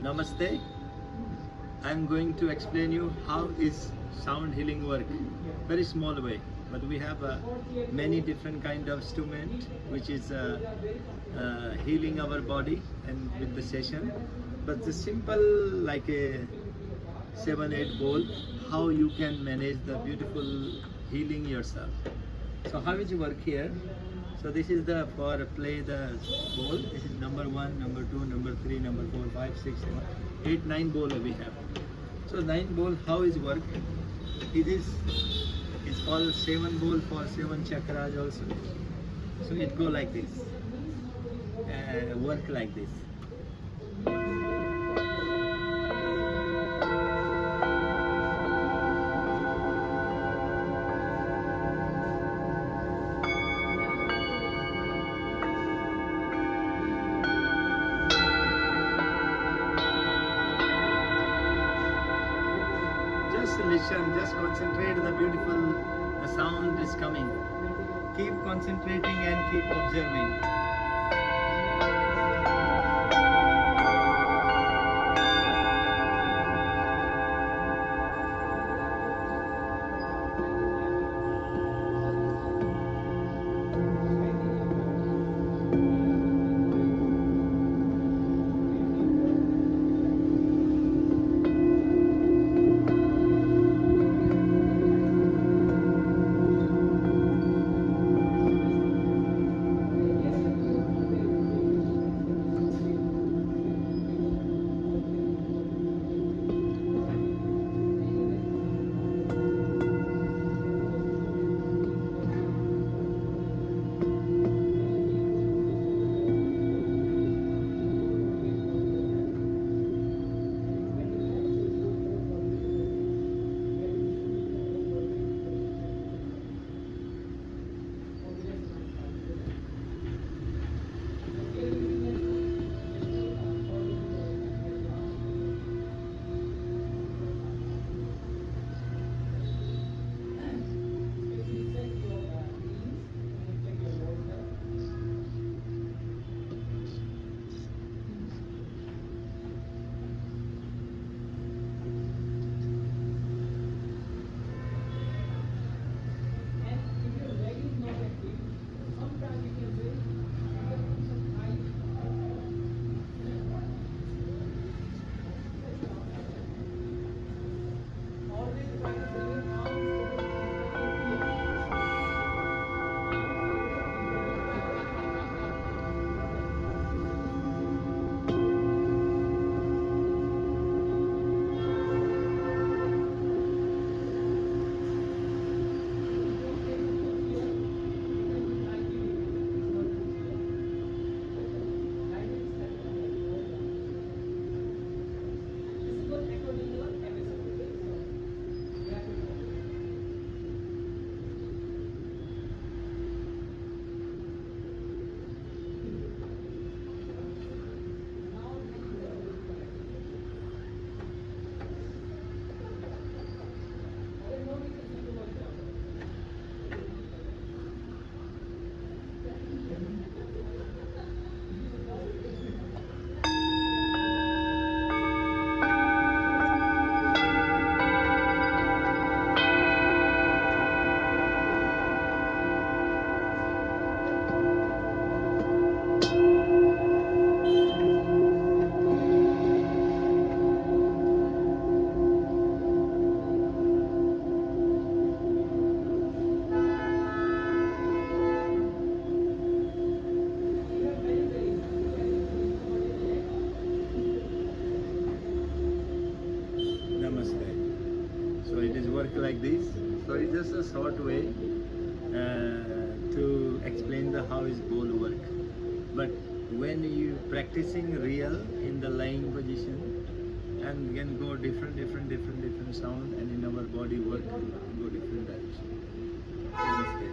Namaste. I'm going to explain you how is sound healing work. Very small way, but we have many different kind of instrument which is healing our body and with the session. But the simple like a 7-8 bowl, how you can manage the beautiful healing yourself. So how is it work here? So this is the for play the ball. This is number 1, number 2, number 3, number 4, 5, 6, 7, 8, 9 ball we have. So 9 ball how is work? It is it's called 7 ball for 7 chakras also. So it go like this, work like this. Just listen, just concentrate. The beautiful the sound is coming. Keep concentrating and keep observing. Namaste. So it is work like this. So it's just a short way to explain the how is bowl work. But when you practicing real in the lying position and can go different sound and in our body work go different direction. Namaste.